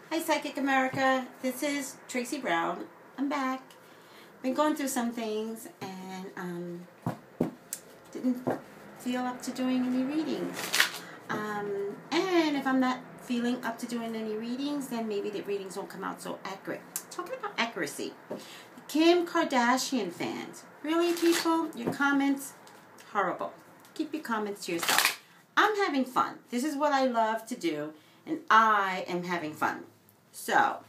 Hi Psychic America, this is Tracy Brown. I'm back. Been going through some things and didn't feel up to doing any readings. And if I'm not feeling up to doing any readings, then maybe the readings won't come out so accurate. Talking about accuracy, Kim Kardashian fans, really people, your comments, horrible. Keep your comments to yourself. I'm having fun. This is what I love to do, and I am having fun. So,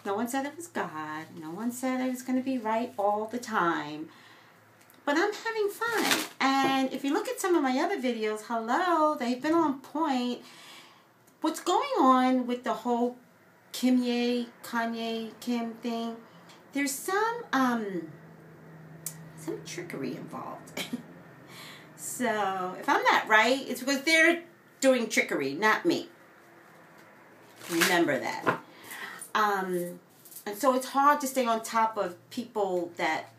no one said it was God. No one said I was going to be right all the time. But I'm having fun. And if you look at some of my other videos, hello, they've been on point. What's going on with the whole Kanye, Kim thing, there's some trickery involved. So, if I'm not right, it's because they're doing trickery, not me. Remember that. And so it's hard to stay on top of people that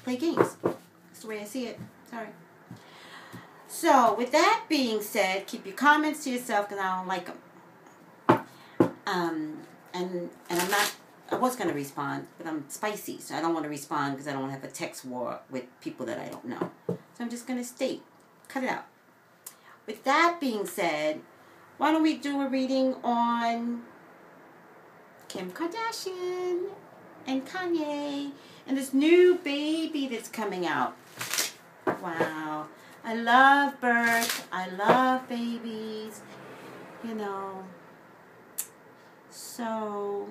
play games. That's the way I see it. Sorry. So, with that being said, keep your comments to yourself because I don't like them. And I was going to respond, but I'm spicy, so I don't want to respond because I don't want to have a text war with people that I don't know. So I'm just going to cut it out. With that being said, why don't we do a reading on Kim Kardashian and Kanye and this new baby that's coming out. Wow. I love birth. I love babies. You know. So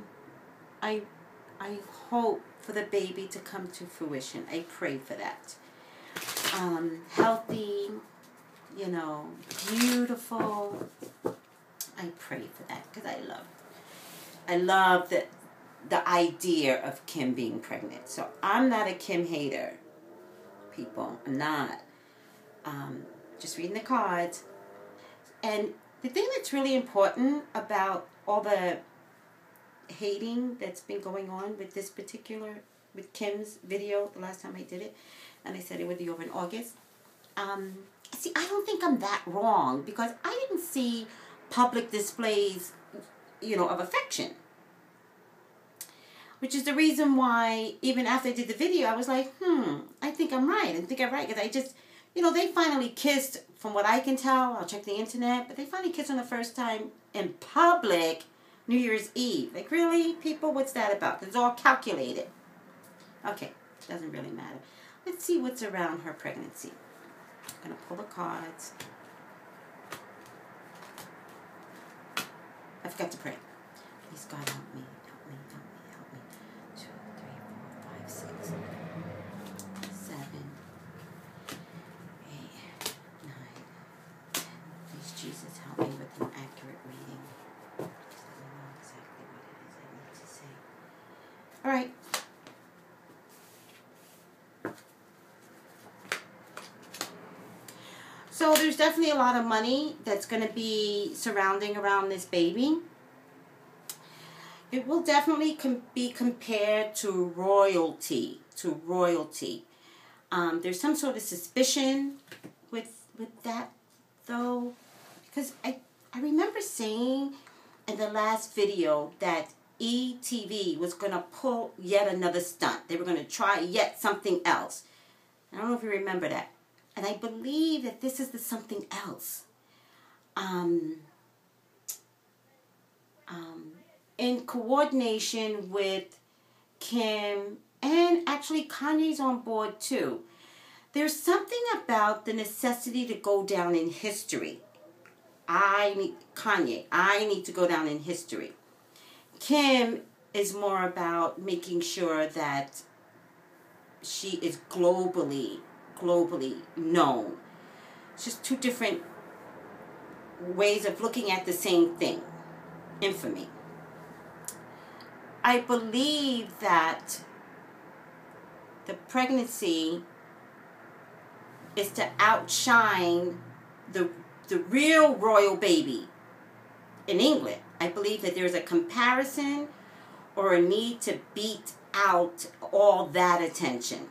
I hope for the baby to come to fruition. I pray for that. Healthy, you know, beautiful. I pray for that because I love the idea of Kim being pregnant. So I'm not a Kim hater, people. I'm not. Just reading the cards. And the thing that's really important about all the hating that's been going on with this particular, with Kim's video, the last time I did it, and I said it would be over in August. See, I don't think I'm that wrong because I didn't see public displays, you know, of affection. Which is the reason why, even after I did the video, I was like, I think I'm right. I think I'm right. Because I just, you know, they finally kissed, from what I can tell. I'll check the internet. But they finally kissed on the first time in public New Year's Eve. Like, really? People, what's that about? It's all calculated. Okay, doesn't really matter. Let's see what's around her pregnancy. I'm going to pull the cards. I forgot to pray. Please, God, help me. Help me, help me, help me. 2, 3, 4, 5, 6, 7, 8, 9, 10. Please, Jesus, help me with an accurate reading. Just let me know exactly what it is I need to say. All right. So there's definitely a lot of money that's going to be surrounding around this baby. It will definitely be compared to royalty. There's some sort of suspicion with that, though, because I remember saying in the last video that ETV was going to pull yet another stunt. They were going to try yet something else. I don't know if you remember that. And I believe that this is the something else. In coordination with Kim, and actually Kanye's on board too. There's something about the necessity to go down in history. I need to go down in history. Kim is more about making sure that she is globally known. It's just two different ways of looking at the same thing. Infamy. I believe that the pregnancy is to outshine the real royal baby in England. I believe that there's a comparison or a need to beat out all that attention.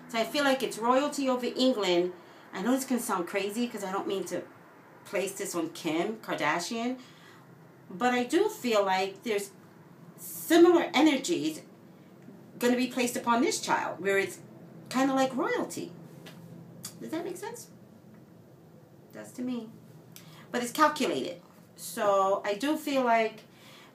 So I feel like it's royalty over England. I know this can sound crazy because I don't mean to place this on Kim Kardashian, But I do feel like there's similar energies going to be placed upon this child, where it's kind of like royalty. Does that make sense? Does to me. But it's calculated. So I do feel like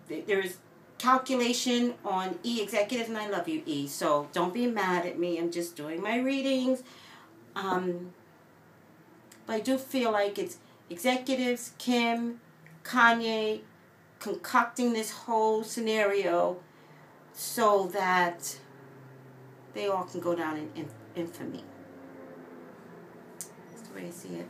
there's calculation on E executives, and I love you, E. So don't be mad at me. I'm just doing my readings. But I do feel like it's executives, Kim, Kanye, concocting this whole scenario so that they all can go down in infamy. That's the way I see it.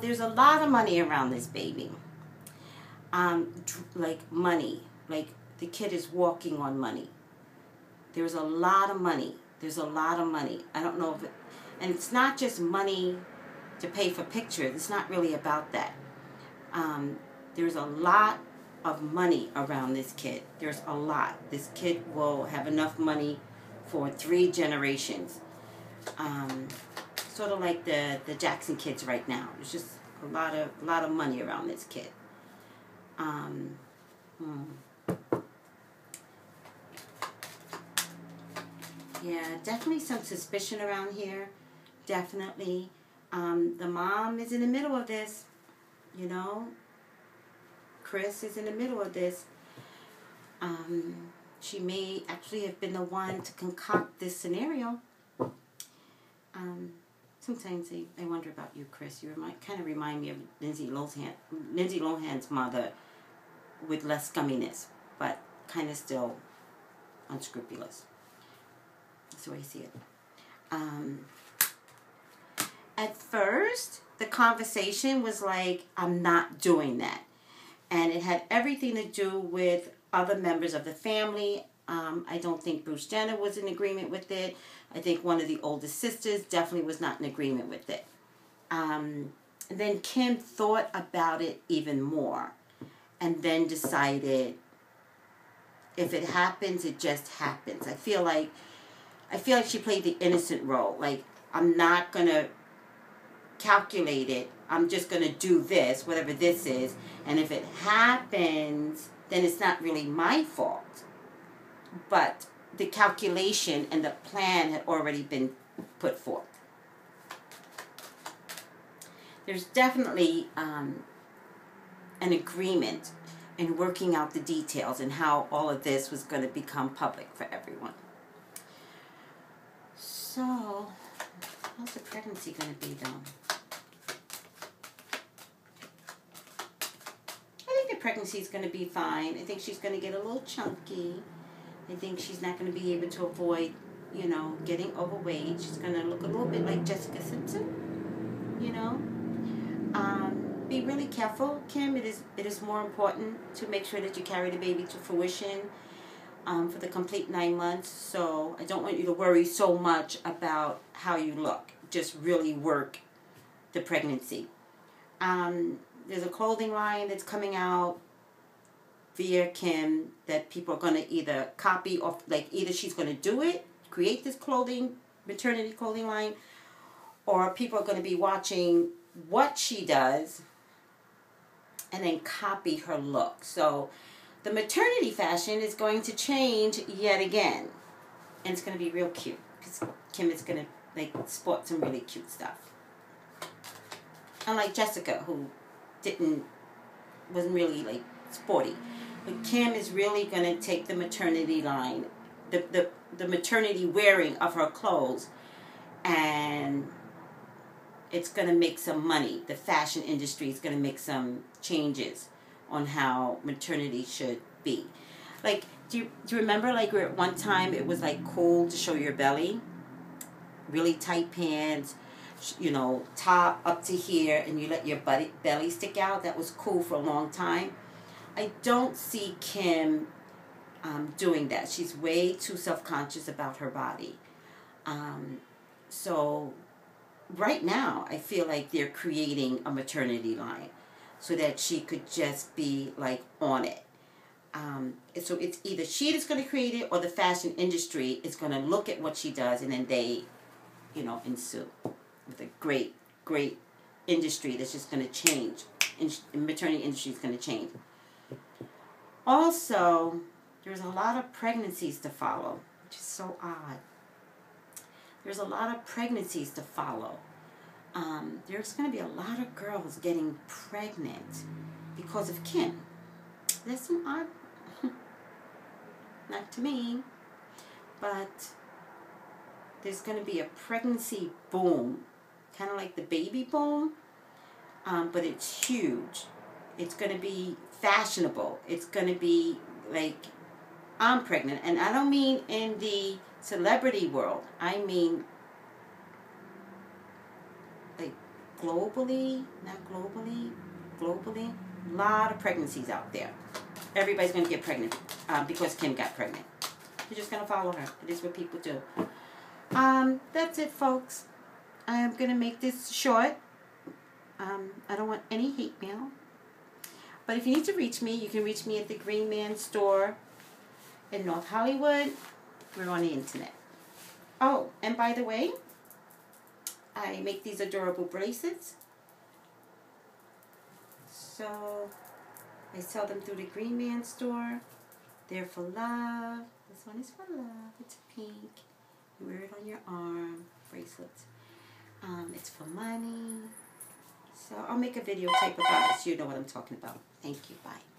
There's a lot of money around this baby. Like money. Like the kid is walking on money. There's a lot of money. There's a lot of money. I don't know if it... And it's not just money to pay for pictures. It's not really about that. There's a lot of money around this kid. There's a lot. This kid will have enough money for 3 generations. Sort of like the Jackson kids right now. There's just a lot of money around this kid. Yeah, definitely some suspicion around here. Definitely. The mom is in the middle of this. You know, Chris is in the middle of this. She may actually have been the one to concoct this scenario. Sometimes I wonder about you, Chris. You kind of remind me of Lindsay Lohan's mother, with less scumminess, but kind of still unscrupulous. That's the way I see it. At first, the conversation was like, I'm not doing that. And it had everything to do with other members of the family. I don't think Bruce Jenner was in agreement with it. I think one of the oldest sisters definitely was not in agreement with it. And then Kim thought about it even more. And then decided, if it happens, it just happens. I feel like she played the innocent role. Like, I'm not going to calculate it. I'm just going to do this, whatever this is. And if it happens, then it's not really my fault. But the calculation and the plan had already been put forth. There's definitely an agreement in working out the details and how all of this was going to become public for everyone. So, how's the pregnancy going to be, though? I think the pregnancy is going to be fine. I think she's going to get a little chunky. I think she's not going to be able to avoid, you know, getting overweight. She's going to look a little bit like Jessica Simpson, you know. Be really careful, Kim. It is more important to make sure that you carry the baby to fruition for the complete 9 months. So I don't want you to worry so much about how you look. Just really work the pregnancy. There's a clothing line that's coming out via Kim that people are going to either copy or, like, either she's going to do it, create this maternity clothing line, or people are going to be watching what she does and then copy her look. So the maternity fashion is going to change yet again. And it's going to be real cute, because Kim is going to, like, sport some really cute stuff. Unlike Jessica, who wasn't really, like, sporty. But Kim is really going to take the maternity line, the maternity wearing of her clothes, and it's going to make some money. The fashion industry is going to make some changes on how maternity should be. Like, do you remember, like, where at one time it was, like, cool to show your belly? Really tight pants, you know, top up to here, and you let your belly stick out. That was cool for a long time. I don't see Kim doing that. She's way too self-conscious about her body. So right now, I feel like they're creating a maternity line so that she could just be, like, on it. So it's either she that's going to create it or the fashion industry is going to look at what she does and then they, ensue with a great, great industry that's just going to change. Maternity industry is going to change. Also, there's a lot of pregnancies to follow, which is so odd. There's a lot of pregnancies to follow. There's going to be a lot of girls getting pregnant because of Kim. That's some odd, not to me, but there's going to be a pregnancy boom, kind of like the baby boom, but it's huge. It's going to be fashionable. It's going to be like, I'm pregnant, and I don't mean in the celebrity world. I mean like globally, globally, a lot of pregnancies out there. Everybody's going to get pregnant because Kim got pregnant. You're just going to follow her. It is what people do. That's it, folks. I'm going to make this short. I don't want any hate mail. But if you need to reach me, you can reach me at the Green Man store in North Hollywood. We're on the internet. Oh, and by the way, I make these adorable bracelets. So I sell them through the Green Man store. They're for love. This one is for love. It's pink. You wear it on your arm. Bracelets. It's for money. So I'll make a videotape about it so you know what I'm talking about. Thank you. Bye.